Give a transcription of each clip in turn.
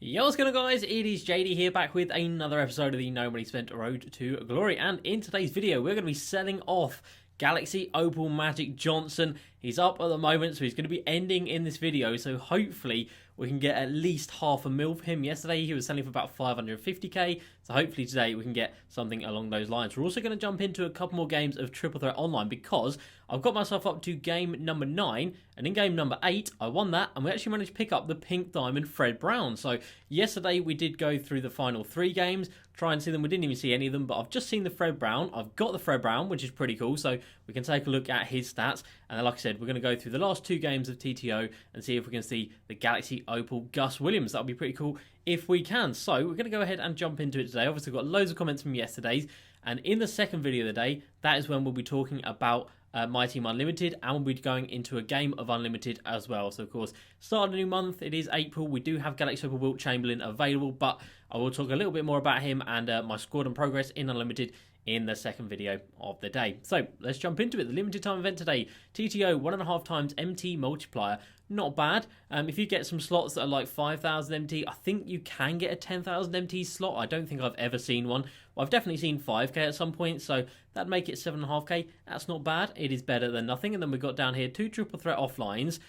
Yo, what's going on, guys? It is JD here, back with another episode of the No Money Spent Road to Glory. And in today's video, we're going to be selling off Galaxy Opal Magic Johnson. He's up at the moment, so he's going to be ending in this video. So hopefully we can get at least $500,000 for him. Yesterday he was selling for about 550k. So hopefully today we can get something along those lines. We're also going to jump into a couple more games of Triple Threat Online because I've got myself up to game number 9. And in game number 8, I won that. And we actually managed to pick up the Pink Diamond Fred Brown. So yesterday we did go through the final 3 games. Try and see them. We didn't even see any of them, but I've just seen the Fred Brown. I've got the Fred Brown, which is pretty cool. So we can take a look at his stats. And then, like I said, we're going to go through the last 2 games of TTO and see if we can see the Galaxy Opal Gus Williams. That'll be pretty cool if we can. So we're going to go ahead and jump into it today. Obviously, we've got loads of comments from yesterday's. And in the second video of the day, that is when we'll be talking about Myteam Unlimited, and we'll be going into a game of Unlimited as well. So, of course, start of a new month. It is April. We do have Galaxy Opal Wilt Chamberlain available, but I will talk a little bit more about him and my squad and progress in Unlimited in the second video of the day. So let's jump into it. The limited time event today, TTO 1.5 times MT multiplier. Not bad. If you get some slots that are like 5,000 MT, I think you can get a 10,000 MT slot. I don't think I've ever seen one. Well, I've definitely seen 5k at some point, so that'd make it 7.5k. That's not bad. It is better than nothing. And then we've got down here 2 triple threat offlines.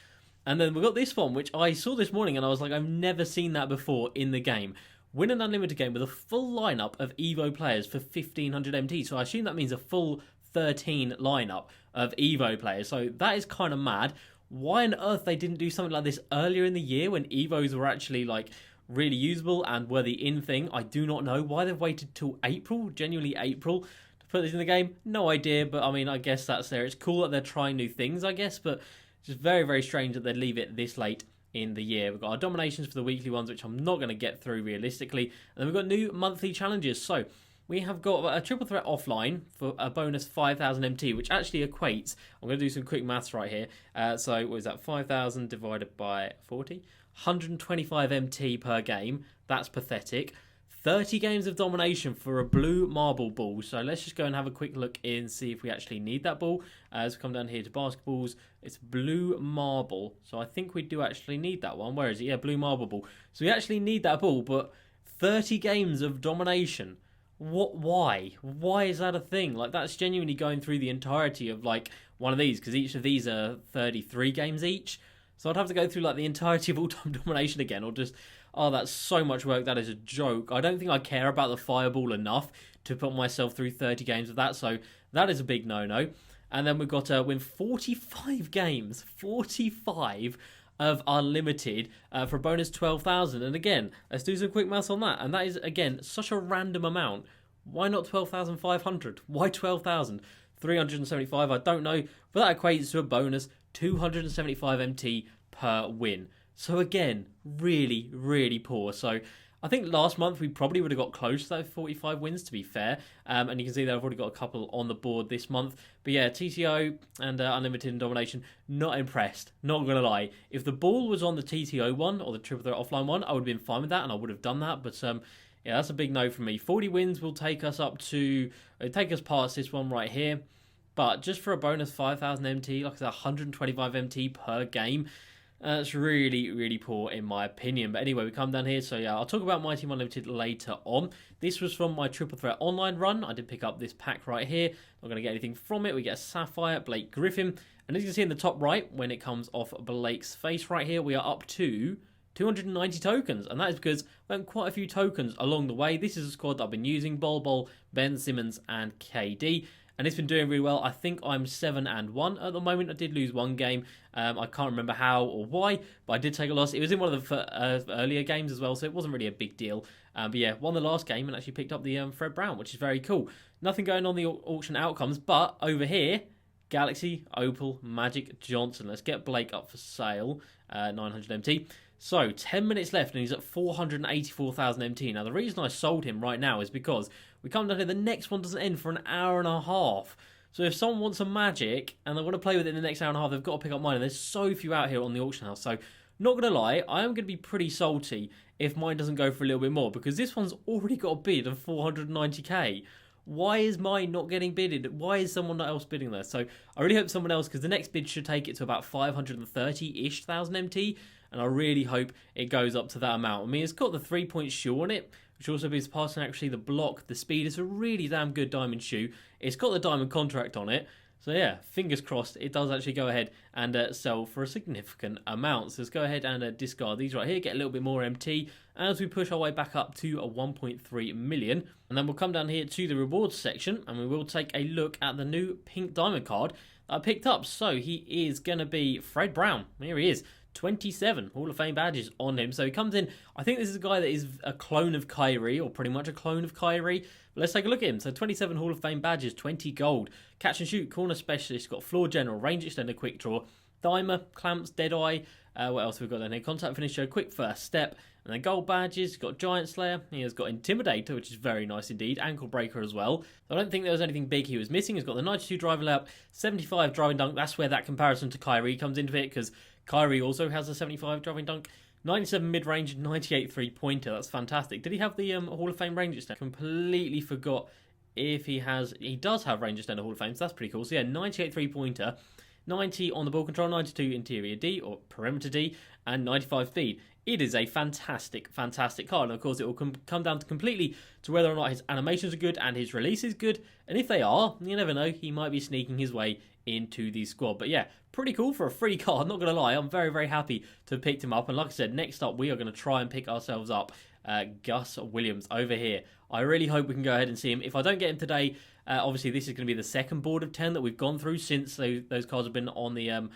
And then we've got this one, which I saw this morning, and I was like, I've never seen that before in the game. Win an unlimited game with a full lineup of Evo players for 1,500 MT. So I assume that means a full 13 lineup of Evo players. So that is kind of mad. Why on earth they didn't do something like this earlier in the year when Evos were actually like really usable and were the in thing? I do not know why they've waited till April, genuinely April, to put this in the game. No idea, but I mean, I guess that's there. It's cool that they're trying new things, I guess, but it's just very, very strange that they'd leave it this late in the year. We've got our dominations for the weekly ones, which I'm not going to get through realistically. And then we've got new monthly challenges. So we have got a triple threat offline for a bonus 5,000 MT, which actually equates, I'm going to do some quick maths right here. So what is that? 5,000 divided by 40? 125 MT per game. That's pathetic. 30 games of domination for a blue marble ball. So let's just go and have a quick look in, see if we actually need that ball. As we come down here to basketballs, it's blue marble. So I think we do actually need that one. Where is it? Yeah, blue marble ball. So we actually need that ball, but 30 games of domination. What? Why? Why is that a thing? Like, that's genuinely going through the entirety of like one of these, because each of these are 33 games each. So I'd have to go through like the entirety of all-time domination again, or just, oh, that's so much work. That is a joke. I don't think I care about the fireball enough to put myself through 30 games of that. So that is a big no-no. And then we've got to win 45 games, 45 of Unlimited for a bonus 12,000. And again, let's do some quick maths on that. And that is, again, such a random amount. Why not 12,500? Why 12,375? I don't know. But that equates to a bonus 275 MT per win. So again, really, really poor. So I think last month we probably would have got close to those 45 wins, to be fair. And you can see that I've already got a couple on the board this month. But yeah, TTO and Unlimited and Domination, not impressed. Not going to lie. If the ball was on the TTO one or the Triple Threat Offline one, I would have been fine with that and I would have done that. But yeah, that's a big no from me. 40 wins will take us up to, take us past this one right here. But just for a bonus 5,000 MT, like I said, 125 MT per game, that's really, really poor in my opinion. But anyway, we come down here. So yeah, I'll talk about Myteam Unlimited later on. This was from my Triple Threat Online run. I did pick up this pack right here. Not going to get anything from it. We get a Sapphire, Blake Griffin. And as you can see in the top right, when it comes off Blake's face right here, we are up to 290 tokens, and that is because we have quite a few tokens along the way. This is a squad that I've been using: Bol, Ben Simmons, and KD. And it's been doing really well. I think I'm 7-1 at the moment. I did lose one game. I can't remember how or why, but I did take a loss. It was in one of the earlier games as well, so it wasn't really a big deal. But yeah, won the last game and actually picked up the Fred Brown, which is very cool. Nothing going on the auction outcomes, but over here, Galaxy Opal Magic Johnson. Let's get Blake up for sale. 900 MT. So 10 minutes left and he's at 484,000 MT. Now the reason I sold him right now is because we come down here, the next one doesn't end for an hour and a half. So if someone wants a magic and they want to play with it in the next hour and a half, they've got to pick up mine. And there's so few out here on the auction house. So not going to lie, I am going to be pretty salty if mine doesn't go for a little bit more, because this one's already got a bid of 490k. Why is mine not getting bidded? Why is someone else bidding there? So I really hope someone else, because the next bid should take it to about 530-ish thousand MT. and I really hope it goes up to that amount. I mean, it's got the 3-point shoe on it, which also means passing actually the block, the speed. It's a really damn good diamond shoe. It's got the diamond contract on it. So yeah, fingers crossed it does actually go ahead and sell for a significant amount. So let's go ahead and discard these right here, get a little bit more MT as we push our way back up to a 1.3 million. And then we'll come down here to the rewards section and we will take a look at the new pink diamond card that I picked up. So he is going to be Fred Brown. Here he is. 27 Hall of Fame badges on him. So he comes in, I think this is a guy that is a clone of Kyrie, or pretty much a clone of Kyrie. But let's take a look at him. So 27 Hall of Fame badges, 20 gold. Catch and shoot, corner specialist, got floor general, range extender, quick draw, dimer, clamps, dead eye. What else have we got down here? Contact finisher, quick first step. And then gold badges, he's got Giant Slayer, he has got Intimidator, which is very nice indeed, Ankle Breaker as well. So I don't think there was anything big he was missing. He's got the 92 driver layup, 75 driving dunk. That's where that comparison to Kyrie comes into it, because Kyrie also has a 75 driving dunk, 97 mid-range, 98 three-pointer. That's fantastic. Did he have the Hall of Fame range extender? Completely forgot if he has. He does have range extender Hall of Fame, so that's pretty cool. So yeah, 98 three-pointer, 90 on the ball control, 92 interior D or perimeter D, and 95 speed. It is a fantastic, fantastic card. And of course, it will come down to completely to whether or not his animations are good and his release is good. And if they are, you never know, he might be sneaking his way into the squad. But yeah, pretty cool for a free card, not going to lie. I'm very, very happy to have picked him up. And like I said, next up, we are going to try and pick ourselves up Gus Williams over here. I really hope we can go ahead and see him. If I don't get him today, obviously this is going to be the second board of 10 that we've gone through since those cards have been on the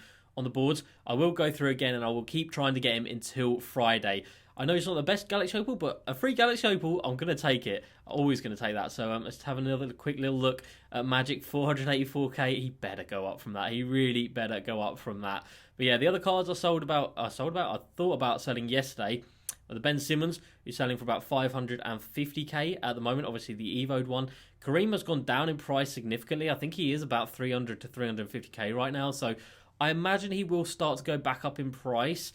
boards. I will go through again and I will keep trying to get him until Friday. I know it's not the best Galaxy Opal, but a free Galaxy Opal, I'm going to take it. Always going to take that. So let's have another quick little look at Magic. 484k. He better go up from that. He really better go up from that. But yeah, the other cards I thought about selling yesterday. The Ben Simmons, who's selling for about 550k at the moment. Obviously, the Evo'd one. Kareem has gone down in price significantly. I think he is about 300 to 350k right now. So I imagine he will start to go back up in price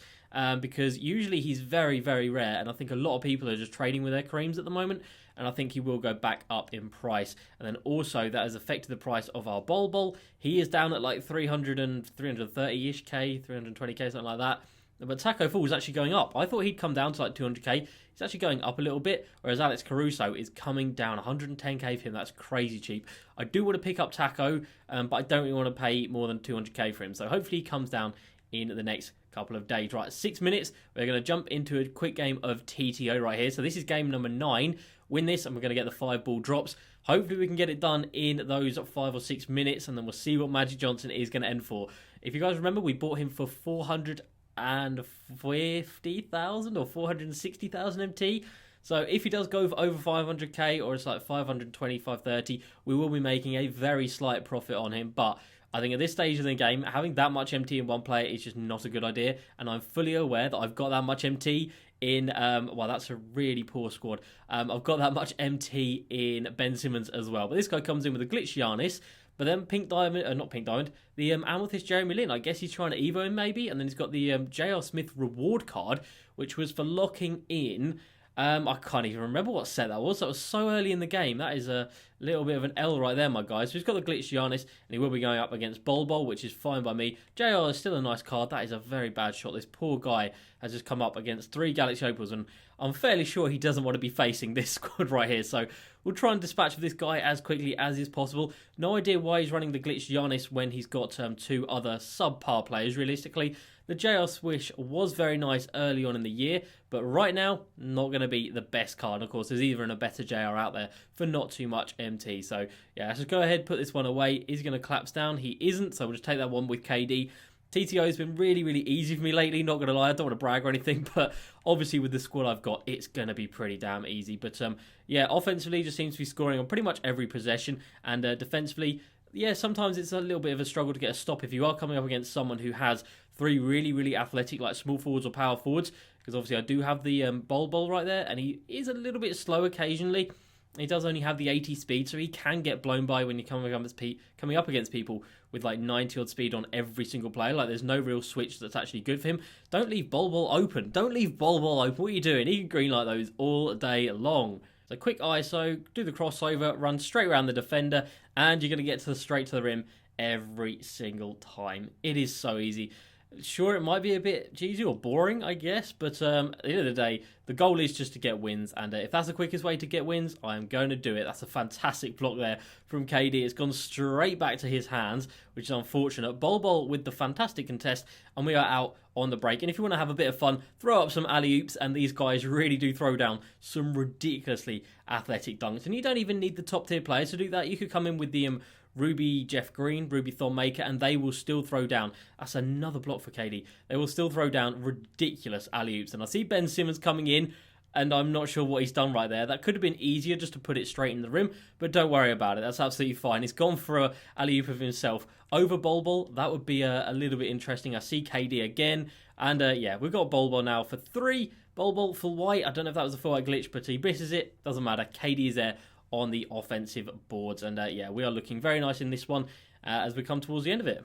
because usually he's very, very rare. And I think a lot of people are just trading with their Kareems at the moment. And I think he will go back up in price. And then also that has affected the price of our Bol. He is down at like 300 and 330-ish k, 320k, something like that. But Taco Fall is actually going up. I thought he'd come down to like 200k. He's actually going up a little bit, whereas Alex Caruso is coming down 110k for him. That's crazy cheap. I do want to pick up Taco, but I don't really want to pay more than 200k for him. So hopefully he comes down in the next couple of days. Right, 6 minutes. We're going to jump into a quick game of TTO right here. So this is game number 9. Win this, and we're going to get the 5 ball drops. Hopefully we can get it done in those 5 or 6 minutes, and then we'll see what Magic Johnson is going to end for. If you guys remember, we bought him for 450,000 or 460,000 MT. So if he does go for over 500k, or it's like 520, 530, we will be making a very slight profit on him. But I think at this stage of the game, having that much MT in one player is just not a good idea. And I'm fully aware that I've got that much MT in, well, that's a really poor squad. I've got that much MT in Ben Simmons as well. But this guy comes in with a glitch Giannis. But then Pink Diamond, not Pink Diamond, the Amethyst Jeremy Lin. I guess he's trying to Evo him maybe. And then he's got the J.R. Smith reward card, which was for locking in. I can't even remember what set that was. That was so early in the game. That is a little bit of an L right there, my guys. So he's got the glitch Giannis, and he will be going up against Bol, which is fine by me. JR is still a nice card. That is a very bad shot. This poor guy has just come up against 3 Galaxy Opals, and I'm fairly sure he doesn't want to be facing this squad right here. So we'll try and dispatch this guy as quickly as is possible. No idea why he's running the glitch Giannis when he's got 2 other subpar players, realistically. The JR Swish was very nice early on in the year, but right now, not going to be the best card. Of course, there's even a better JR out there for not too much MT. So, yeah, let's just go ahead, put this one away. Is he going to collapse down? He isn't, so we'll just take that one with KD. TTO has been really, really easy for me lately, not going to lie. I don't want to brag or anything, but obviously with the squad I've got, it's going to be pretty damn easy. But, yeah, offensively, just seems to be scoring on pretty much every possession, and defensively, yeah, sometimes it's a little bit of a struggle to get a stop if you are coming up against someone who has 3 really, really athletic, like small forwards or power forwards. Because obviously I do have the Bol right there, and he is a little bit slow occasionally. He does only have the 80 speed, so he can get blown by when you're coming up against people with like 90 odd speed on every single player. Like there's no real switch that's actually good for him. Don't leave Bol open. Don't leave Bol open. What are you doing? He can green like those all day long. So quick ISO, do the crossover, run straight around the defender, and you're going to get straight to the rim every single time. It is so easy. Sure, it might be a bit cheesy or boring, I guess, but at the end of the day, the goal is just to get wins, and if that's the quickest way to get wins, I am going to do it. That's a fantastic block there from KD. It's gone straight back to his hands, which is unfortunate. Bol with the fantastic contest, and we are out on the break. And if you want to have a bit of fun, throw up some alley-oops, and these guys really do throw down some ridiculously athletic dunks. And you don't even need the top-tier players to do that. You could come in with the Ruby Jeff Green, Ruby Thonmaker, and they will still throw down. That's another block for KD. They will still throw down ridiculous alley-oops. And I see Ben Simmons coming in, and I'm not sure what he's done right there. That could have been easier just to put it straight in the rim, but don't worry about it. That's absolutely fine. He's gone for a alley-oop of himself over Bol. That would be a little bit interesting. I see KD again, and yeah, we've got Bol now for 3. Bol full white. I don't know if that was a full white glitch, but he misses it. Doesn't matter. KD is there on the offensive boards, and yeah, we are looking very nice in this one as we come towards the end of it.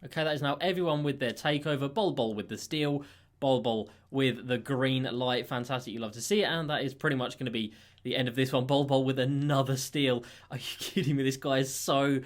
Okay, that is now everyone with their takeover. Bol with the steal, Bol with the green light. Fantastic, you love to see it, and that is pretty much going to be the end of this one. Bol with another steal. Are you kidding me? This guy is so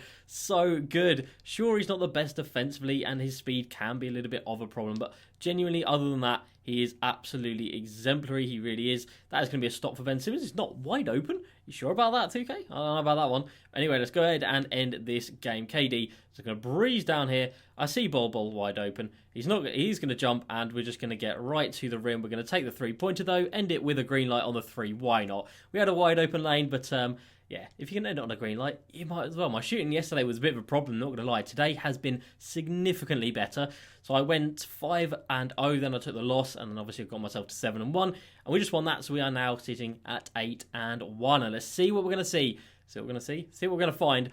good. Sure, he's not the best defensively, and his speed can be a little bit of a problem, but genuinely, other than that, he is absolutely exemplary. He really is. That is going to be a stop for Ben Simmons. It's not wide open. You sure about that, 2K? I don't know about that one. Anyway, let's go ahead and end this game. KD is going to breeze down here. I see Bol wide open. He's going to jump, and we're just going to get right to the rim. We're going to take the three-pointer, though, end it with a green light on the 3. Why not? We had a wide open lane, but yeah, if you can end it on a green light, you might as well. My shooting yesterday was a bit of a problem, not going to lie. Today has been significantly better. So I went 5-0, then I took the loss, and then obviously I got myself to 7-1. And we just won that, so we are now sitting at 8-1. And let's see what we're going to see. See what we're going to see? See what we're going to find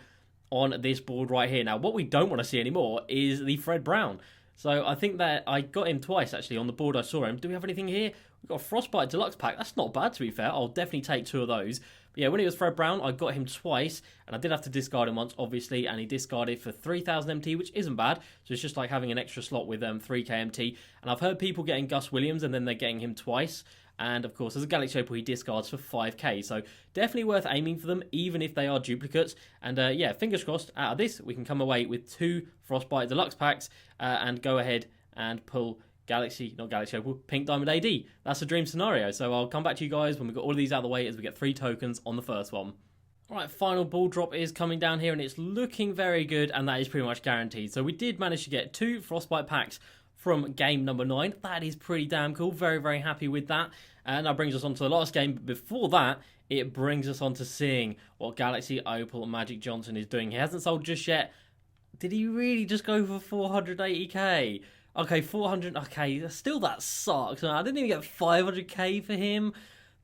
on this board right here. Now, what we don't want to see anymore is the Fred Brown. So I think that I got him twice, actually, on the board I saw him. Do we have anything here? We've got a Frostbite Deluxe pack. That's not bad, to be fair. I'll definitely take 2 of those. But yeah, when it was Fred Brown, I got him twice, and I did have to discard him once, obviously, and he discarded for 3,000 MT, which isn't bad. So it's just like having an extra slot with 3k MT. And I've heard people getting Gus Williams, and then they're getting him twice. And of course, as a Galaxy Opal, he discards for 5k. So definitely worth aiming for them, even if they are duplicates. And yeah, fingers crossed, out of this, we can come away with 2 Frostbite Deluxe packs and go ahead and pull not Galaxy Opal, Pink Diamond AD. That's a dream scenario. So I'll come back to you guys when we've got all of these out of the way as we get 3 tokens on the first one. Alright, final ball drop is coming down here, and it's looking very good, and that is pretty much guaranteed. So we did manage to get 2 Frostbite packs from game number 9. That is pretty damn cool. Very, very happy with that. And that brings us on to the last game. But before that, it brings us on to seeing what Galaxy Opal Magic Johnson is doing. He hasn't sold just yet. Did he really just go for 480k? Okay, 400. Okay, still that sucks. I didn't even get 500k for him.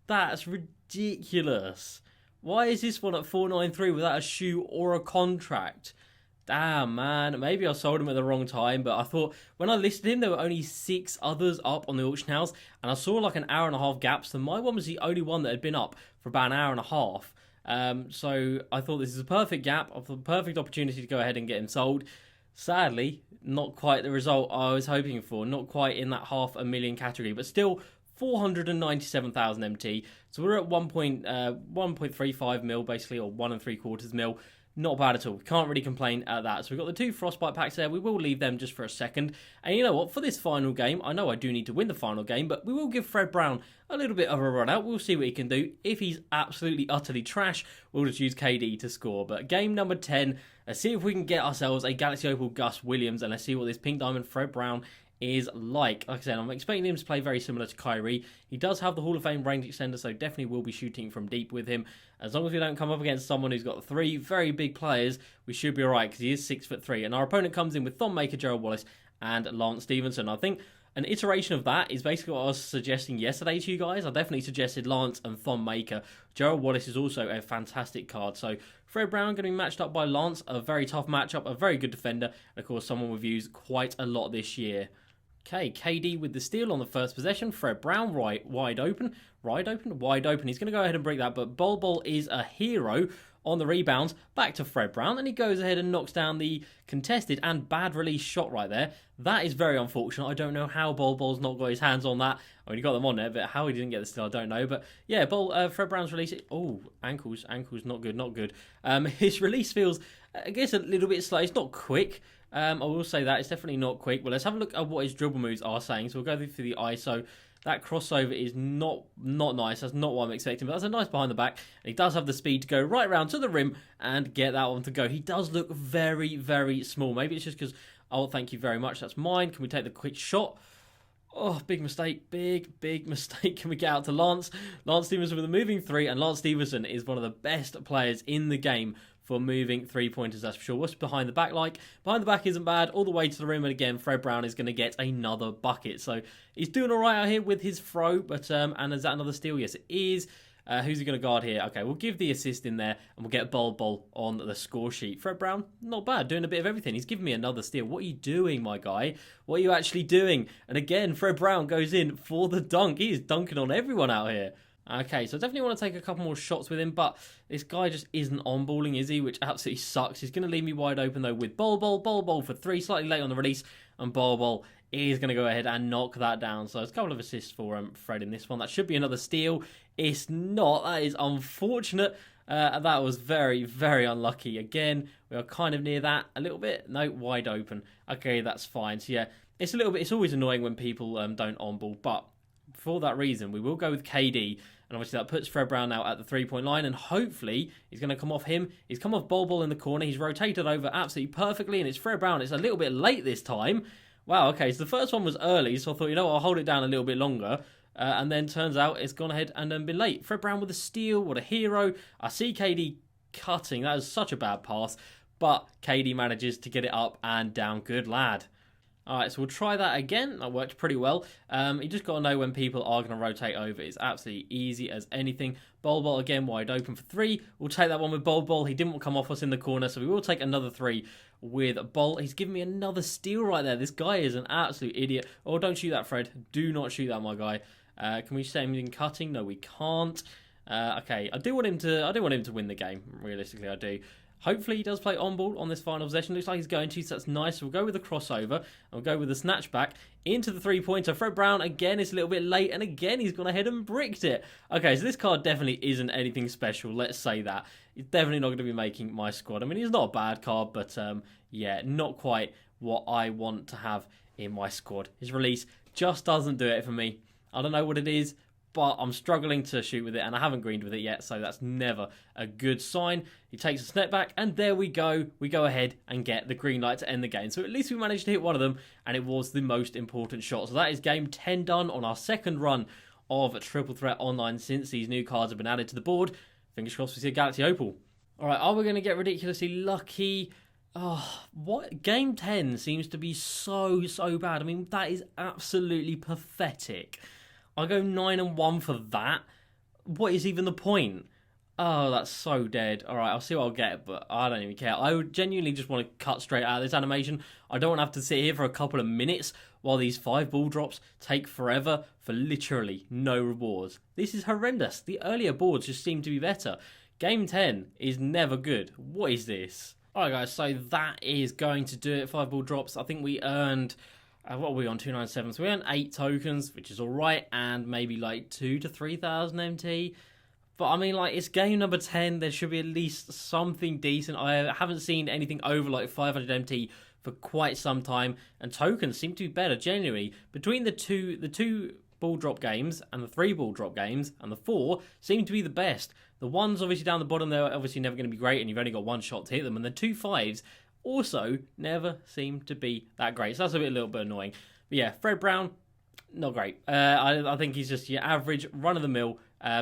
That's ridiculous. Why is this one at 493 without a shoe or a contract? Damn, man. Maybe I sold him at the wrong time, but I thought when I listed him, there were only 6 others up on the auction house, and I saw like an hour and a half gap, so my one was the only one that had been up for about an hour and a half. So I thought this is a perfect gap, a perfect opportunity to go ahead and get him sold. Sadly, not quite the result I was hoping for, not quite in that 500,000 category, but still 497,000 MT. So we're at 1.35 mil basically, or 1 3/4 mil. Not bad at all. Can't really complain at that. So we've got the 2 Frostbite packs there. We will leave them just for a second. And you know what? For this final game, I know I do need to win the final game, but we will give Fred Brown a little bit of a run out. We'll see what he can do. If he's absolutely, utterly trash, we'll just use KD to score. But game number 10, let's see if we can get ourselves a Galaxy Opal Gus Williams, and let's see what this Pink Diamond Fred Brown is like. Like I said, I'm expecting him to play very similar to Kyrie. He does have the Hall of Fame range extender, so definitely will be shooting from deep with him. As long as we don't come up against someone who's got 3 very big players, we should be alright, because he is 6'3", and our opponent comes in with Thonmaker, Gerald Wallace, and Lance Stevenson. I think an iteration of that is basically what I was suggesting yesterday to you guys. I definitely suggested Lance and Thonmaker. Gerald Wallace is also a fantastic card. So Fred Brown going to be matched up by Lance, a very tough matchup, a very good defender, and of course someone we've used quite a lot this year. Okay, KD with the steal on the first possession. Fred Brown wide open. He's going to go ahead and break that, but Bol is a hero on the rebounds. Back to Fred Brown, and he goes ahead and knocks down the contested and bad release shot right there. That is very unfortunate. I don't know how Bol's not got his hands on that. I mean, he got them on there, but how he didn't get the steal, I don't know. But yeah, Fred Brown's release. Oh, ankles, not good. His release feels, I guess, a little bit slow. It's not quick. I will say that it's definitely not quick. Well, let's have a look at what his dribble moves are saying. So we'll go through the ISO. That crossover is not nice. That's not what I'm expecting, but that's a nice behind the back. And he does have the speed to go right round to the rim and get that one to go. He does look very, very small. Maybe it's just because, oh, thank you very much. That's mine. Can we take the quick shot? Oh, big mistake. Big mistake. Can we get out to Lance? Lance Stevenson with a moving three, and Lance Stevenson is one of the best players in the game for moving three-pointers, that's for sure. What's behind the back like? Behind the back isn't bad. All the way to the rim, and again, Fred Brown is going to get another bucket. So he's doing all right out here with his throw, but and is that another steal? Yes, it is. Who's he going to guard here? Okay, we'll give the assist in there, and we'll get Bol on the score sheet. Fred Brown, not bad, doing a bit of everything. He's giving me another steal. What are you doing, my guy? What are you actually doing? And again, Fred Brown goes in for the dunk. He is dunking on everyone out here. Okay, so I definitely want to take a couple more shots with him, but this guy just isn't on-balling, is he? Which absolutely sucks. He's going to leave me wide open, though, with Bol for three, slightly late on the release, and Bol is going to go ahead and knock that down. So it's a couple of assists for Fred in this one. That should be another steal. It's not. That is unfortunate. That was very, very unlucky. Again, we are kind of near that a little bit. No, wide open. Okay, that's fine. So yeah, it's a little bit. It's always annoying when people don't on-ball, but for that reason, we will go with KD, and obviously that puts Fred Brown now at the three-point line, and hopefully he's going to come off him. He's come off Bol in the corner. He's rotated over absolutely perfectly, and it's Fred Brown. It's a little bit late this time. Wow, okay, so the first one was early, so I thought, you know what, I'll hold it down a little bit longer. And then turns out it's gone ahead and been late. Fred Brown with a steal. What a hero. I see KD cutting. That was such a bad pass. But KD manages to get it up and down. Good lad. Alright, so we'll try that again. That worked pretty well. You just got to know when people are going to rotate over. It's absolutely easy as anything. Bol again wide open for three. We'll take that one with Bol. He didn't come off us in the corner, so we will take another three with Bol. He's giving me another steal right there. This guy is an absolute idiot. Oh, don't shoot that, Fred. Do not shoot that, my guy. Can we say anything cutting? No, we can't. Okay, I do want him to win the game. Realistically, I do. Hopefully he does play on ball on this final possession. Looks like he's going to, so that's nice. We'll go with the crossover. And we'll go with the snatchback into the three-pointer. Fred Brown, again, is a little bit late. And again, he's gone ahead and bricked it. Okay, so this card definitely isn't anything special. Let's say that. He's definitely not going to be making my squad. I mean, he's not a bad card, but yeah, not quite what I want to have in my squad. His release just doesn't do it for me. I don't know what it is, but I'm struggling to shoot with it, and I haven't greened with it yet, so that's never a good sign. He takes a step back, and there we go. We go ahead and get the green light to end the game. So at least we managed to hit one of them, and it was the most important shot. So that is game 10 done on our second run of Triple Threat Online since these new cards have been added to the board. Fingers crossed we see a Galaxy Opal. All right, are we going to get ridiculously lucky? Oh, what? Game 10 seems to be so bad. I mean, that is absolutely pathetic. I go 9-1 for that. What is even the point? Oh, that's so dead. All right, I'll see what I'll get, but I don't even care. I would genuinely just want to cut straight out of this animation. I don't want to have to sit here for a couple of minutes while these 5 ball drops take forever for literally no rewards. This is horrendous. The earlier boards just seem to be better. Game 10 is never good. What is this? All right, guys, so that is going to do it. 5 ball drops. I think we earned... what are we on? 297. So we earned 8 tokens, which is alright, and maybe like 2,000 to 3,000 MT. But I mean, like, it's game number 10. There should be at least something decent. I haven't seen anything over like 500 MT for quite some time, and tokens seem to be better, genuinely. Between the two ball drop games and the 3 ball drop games and the 4 seem to be the best. The ones obviously down the bottom, they're obviously never going to be great, and you've only got 1 shot to hit them, and the 2 5s also never seem to be that great. So that's a little bit annoying. But yeah, Fred Brown, not great. I think he's just your average, run-of-the-mill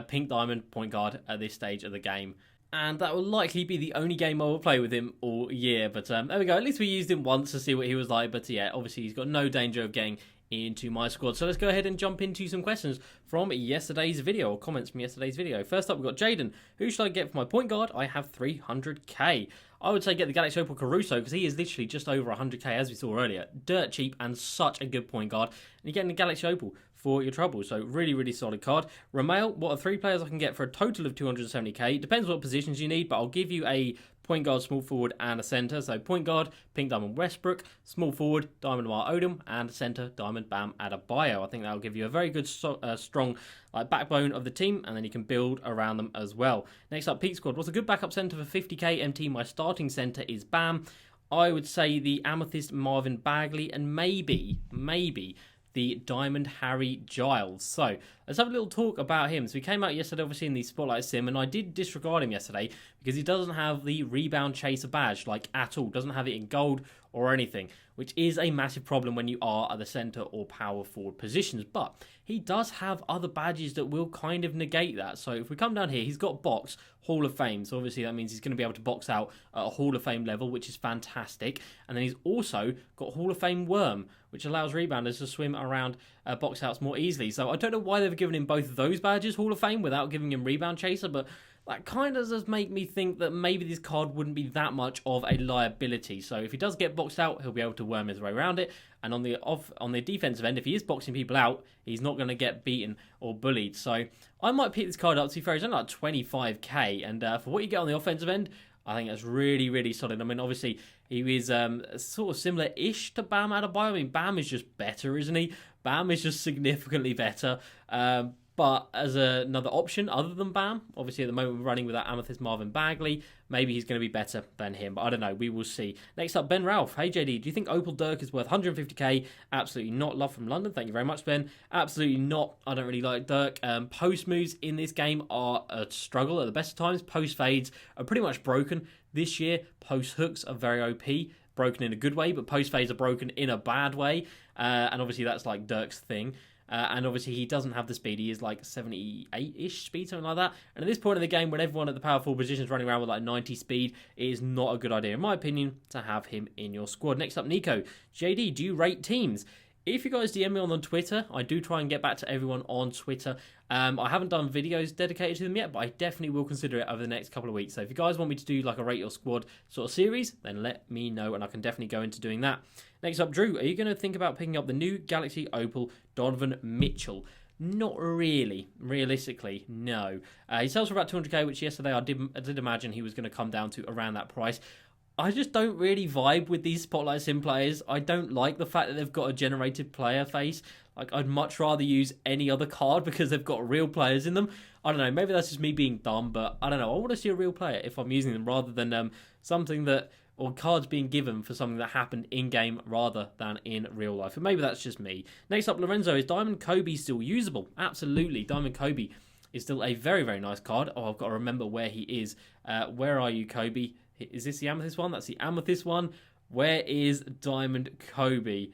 pink diamond point guard at this stage of the game. And that will likely be the only game I will play with him all year. But there we go. At least we used him once to see what he was like. But yeah, obviously he's got no danger of getting into my squad. So let's go ahead and jump into some questions from yesterday's video, or comments from yesterday's video. First up, we've got Jaden. Who should I get for my point guard? I have 300k. I would say get the Galaxy Opal Caruso, because he is literally just over 100k, as we saw earlier. Dirt cheap and such a good point guard. And you're getting the Galaxy Opal for your trouble. So really solid card. Romeo, what are 3 players I can get for a total of 270k? Depends what positions you need, but I'll give you a point guard, small forward, and a centre. So point guard, Pink Diamond Westbrook. Small forward, Diamond Mar Odom. And centre, Diamond Bam Adebayo. I think that'll give you a very good, strong backbone of the team, and then you can build around them as well. Next up, Peak Squad. What's a good backup centre for 50k MT? My starting centre is Bam. I would say the Amethyst Marvin Bagley, and maybe the Diamond Harry Giles. So let's have a little talk about him. So he came out yesterday, obviously, in the Spotlight Sim, and I did disregard him yesterday because he doesn't have the Rebound Chaser badge, like, at all. Doesn't have it in gold or anything, which is a massive problem when you are at the centre or power forward positions. But he does have other badges that will kind of negate that. So if we come down here, he's got box, Hall of Fame. So obviously that means he's going to be able to box out at a Hall of Fame level, which is fantastic. And then he's also got Hall of Fame Worm, which allows rebounders to swim around box outs more easily. So I don't know why they've given him both of those badges, Hall of Fame, without giving him Rebound Chaser, but that kind of does make me think that maybe this card wouldn't be that much of a liability. So if he does get boxed out, he'll be able to worm his way around it. And on the defensive end, if he is boxing people out, he's not going to get beaten or bullied. So I might pick this card up. To be fair, he's only like 25k. And for what you get on the offensive end, I think that's really, really solid. I mean, obviously, he is sort of similar-ish to Bam Adebayo. I mean, Bam is just better, isn't he? Bam is just significantly better. But as another option, other than Bam, obviously at the moment we're running with that Amethyst Marvin Bagley. Maybe he's going to be better than him, but I don't know. We will see. Next up, Ben Ralph. Hey, JD, do you think Opel Dirk is worth 150k? Absolutely not. Love from London. Thank you very much, Ben. Absolutely not. I don't really like Dirk. Post moves in this game are a struggle at the best of times. Post fades are pretty much broken this year. Post hooks are very OP. Broken in a good way, but post fades are broken in a bad way. And obviously that's like Dirk's thing. And obviously he doesn't have the speed. He is like 78-ish speed, something like that. And at this point in the game, when everyone at the power forward position is running around with like 90 speed, it is not a good idea, in my opinion, to have him in your squad. Next up, Nico. JD, do you rate teams? If you guys DM me on Twitter, I do try and get back to everyone on Twitter. I haven't done videos dedicated to them yet, but I definitely will consider it over the next couple of weeks. So if you guys want me to do like a Rate Your Squad sort of series, then let me know and I can definitely go into doing that. Next up, Drew, are you going to think about picking up the new Galaxy Opal Donovan Mitchell? Not really. Realistically, no. He sells for about 200k, which yesterday I did imagine he was going to come down to around that price. I just don't really vibe with these Spotlight Sim players. I don't like the fact that they've got a generated player face. Like, I'd much rather use any other card because they've got real players in them. I don't know, maybe that's just me being dumb, but I don't know. I want to see a real player if I'm using them rather than something that, or cards being given for something that happened in-game rather than in real life. And maybe that's just me. Next up, Lorenzo, is Diamond Kobe still usable? Absolutely. Diamond Kobe is still a very, very nice card. Oh, I've got to remember where he is. Where are you, Kobe? Is this the Amethyst one? That's the Amethyst one. Where is Diamond Kobe?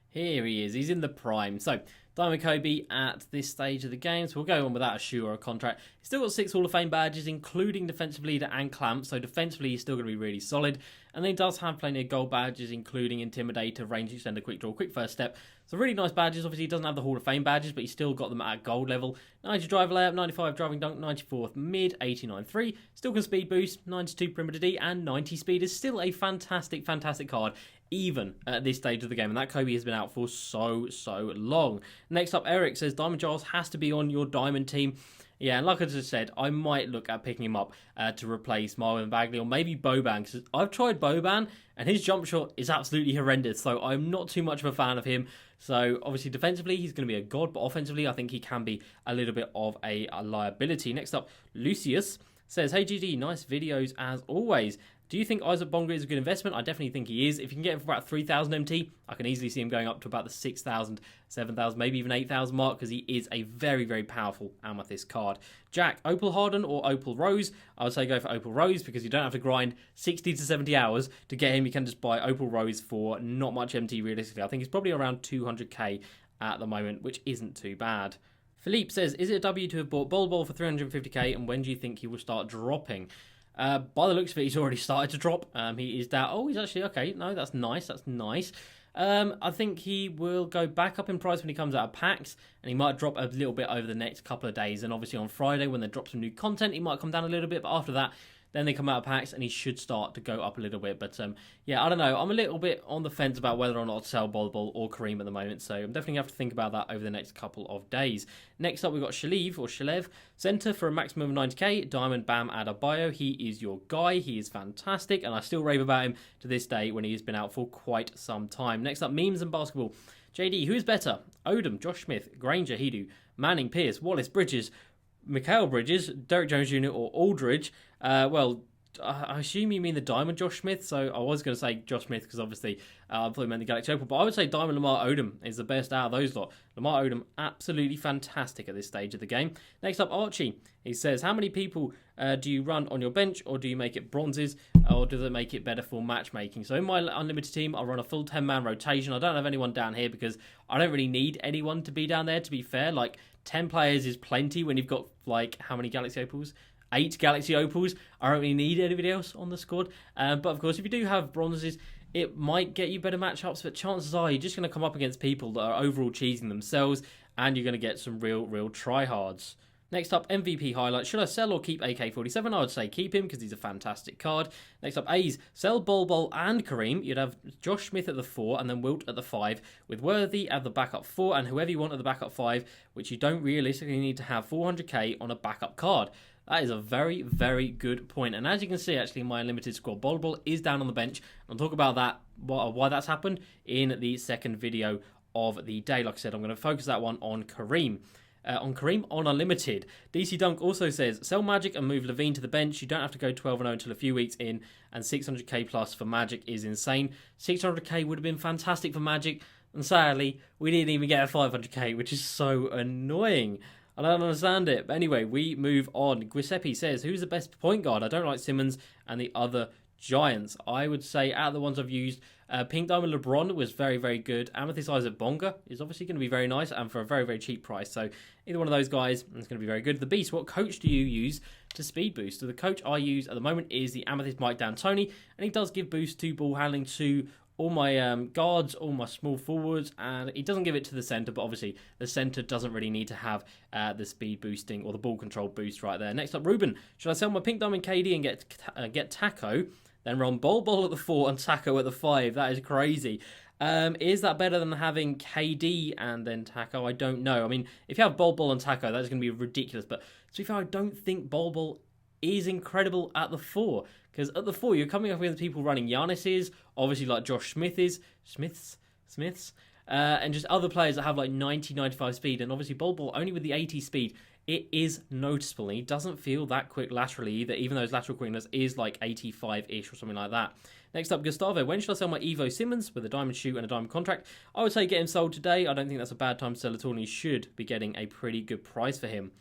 Here he is. He's in the prime. So, Diamond Kobe at this stage of the game. So, we'll go on without a shoe or a contract. He's still got 6 Hall of Fame badges, including Defensive Leader and Clamp. So, defensively, he's still going to be really solid. And then he does have plenty of gold badges, including Intimidator, Range Extender, Quick Draw, Quick First Step. So, really nice badges. Obviously, he doesn't have the Hall of Fame badges, but he's still got them at gold level. 90 driver layup, 95 driving dunk, 94th mid, 89-3. Still can speed boost, 92 perimeter D, and 90 speed is still a fantastic, fantastic card, even at this stage of the game. And that Kobe has been out for so long. Next up, Eric says, Diamond Giles has to be on your Diamond team. Yeah, and like I just said, I might look at picking him up to replace Marvin Bagley or maybe Boban, because I've tried Boban and his jump shot is absolutely horrendous, so I'm not too much of a fan of him. So obviously defensively he's going to be a god, but offensively I think he can be a little bit of a liability. Next up, Lucius says, hey GD, nice videos as always. Do you think Isaac Bonga is a good investment? I definitely think he is. If you can get him for about 3,000 MT, I can easily see him going up to about the 6,000, 7,000, maybe even 8,000 mark, because he is a very, very powerful Amethyst card. Jack, Opal Harden or Opal Rose? I would say go for Opal Rose, because you don't have to grind 60 to 70 hours to get him. You can just buy Opal Rose for not much MT realistically. I think he's probably around 200k at the moment, which isn't too bad. Philippe says, is it a W to have bought Bol for 350k, and when do you think he will start dropping? By the looks of it, he's already started to drop. He is down. Oh, he's actually okay. No, that's nice. That's nice. I think he will go back up in price when he comes out of packs, and he might drop a little bit over the next couple of days. And obviously on Friday, when they drop some new content, he might come down a little bit. But after that, then they come out of packs, and he should start to go up a little bit. But yeah, I don't know. I'm a little bit on the fence about whether or not to sell Bol or Kareem at the moment. So I'm definitely going to have to think about that over the next couple of days. Next up, we've got Shalev, centre for a maximum of 90k. Diamond Bam Adebayo. He is your guy. He is fantastic, and I still rave about him to this day when he has been out for quite some time. Next up, memes and basketball. JD, who is better? Odom, Josh Smith, Granger, Hedo, Manning, Pierce, Wallace, Bridges, Mikal Bridges, Derek Jones Jr. or Aldridge? Well, I assume you mean the Diamond Josh Smith, so I was going to say Josh Smith because obviously I thought he meant the Galaxy Opal, but I would say Diamond Lamar Odom is the best out of those lot. Lamar Odom, absolutely fantastic at this stage of the game. Next up, Archie. He says, how many people do you run on your bench, or do you make it bronzes, or does it make it better for matchmaking? So in my unlimited team, I run a full 10-man rotation. I don't have anyone down here because I don't really need anyone to be down there, to be fair. Like, 10 players is plenty when you've got, like, how many Galaxy Opals? 8 Galaxy Opals. I don't really need anybody else on the squad. But of course, if you do have bronzes, it might get you better matchups, but chances are you're just going to come up against people that are overall cheesing themselves, and you're going to get some real tryhards. Next up, MVP highlights. Should I sell or keep AK-47? I would say keep him because he's a fantastic card. Next up, A's. Sell Bol and Kareem. You'd have Josh Smith at the 4 and then Wilt at the 5, with Worthy at the backup 4 and whoever you want at the backup 5, which you don't realistically need to have 400k on a backup card. That is a very good point. And as you can see, actually, my unlimited squad, Bol is down on the bench. I'll talk about that, why that's happened, in the second video of the day. Like I said, I'm going to focus that one on Kareem. On Unlimited. DC Dunk also says, sell Magic and move Levine to the bench. You don't have to go 12-0 until a few weeks in, and 600k plus for Magic is insane. 600k would have been fantastic for Magic, and sadly, we didn't even get a 500k, which is so annoying. I don't understand it. But anyway, we move on. Giuseppe says, who's the best point guard? I don't like Simmons and the other Giants. I would say out of the ones I've used, Pink Diamond LeBron was very good. Amethyst Isaac Bonga is obviously going to be very nice and for a very cheap price. So either one of those guys is going to be very good. The Beast, what coach do you use to speed boost? So the coach I use at the moment is the Amethyst Mike D'Antoni, and he does give boost to ball handling to all my guards, all my small forwards, and he doesn't give it to the centre, but obviously the centre doesn't really need to have the speed boosting or the ball control boost right there. Next up, Ruben. Should I sell my Pink Diamond KD and get Taco, then run Bol at the 4 and Taco at the 5? That is crazy. Is that better than having KD and then Taco? I don't know. I mean, if you have Bol and Taco, that's going to be ridiculous, but to be fair, I don't think Bol is incredible at the 4, because at the 4 you're coming up with people running Giannis's, obviously like Josh Smiths, and just other players that have like 90-95 speed, and obviously Bol only with the 80 speed, it is noticeable, and he doesn't feel that quick laterally either, even though his lateral quickness is like 85-ish or something like that. Next up, Gustavo. When should I sell my Evo Simmons with a diamond shoe and a diamond contract? I would say get him sold today. I don't think that's a bad time to sell at all, and he should be getting a pretty good price for him.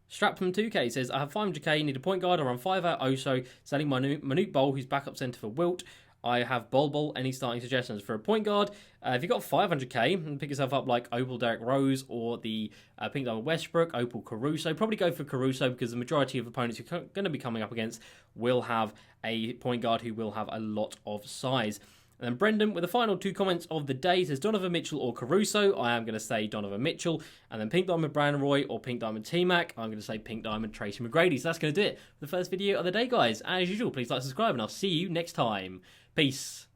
Strap from 2K says, I have 500k, need a point guard, I run 5 out Oso, selling my Manute Bol, who's backup centre for Wilt. I have Bol. Any starting suggestions for a point guard? If you've got 500k, pick yourself up like Opal Derrick Rose or the Pink Diamond Westbrook, Opal Caruso. Probably go for Caruso because the majority of opponents you're going to be coming up against will have a point guard who will have a lot of size. And then Brendan, with the final 2 comments of the day, says Donovan Mitchell or Caruso. I am going to say Donovan Mitchell. And then Pink Diamond Brandon Roy or Pink Diamond T-Mac. I'm going to say Pink Diamond Tracy McGrady. So that's going to do it for the first video of the day, guys. As usual, please like, subscribe, and I'll see you next time. Peace.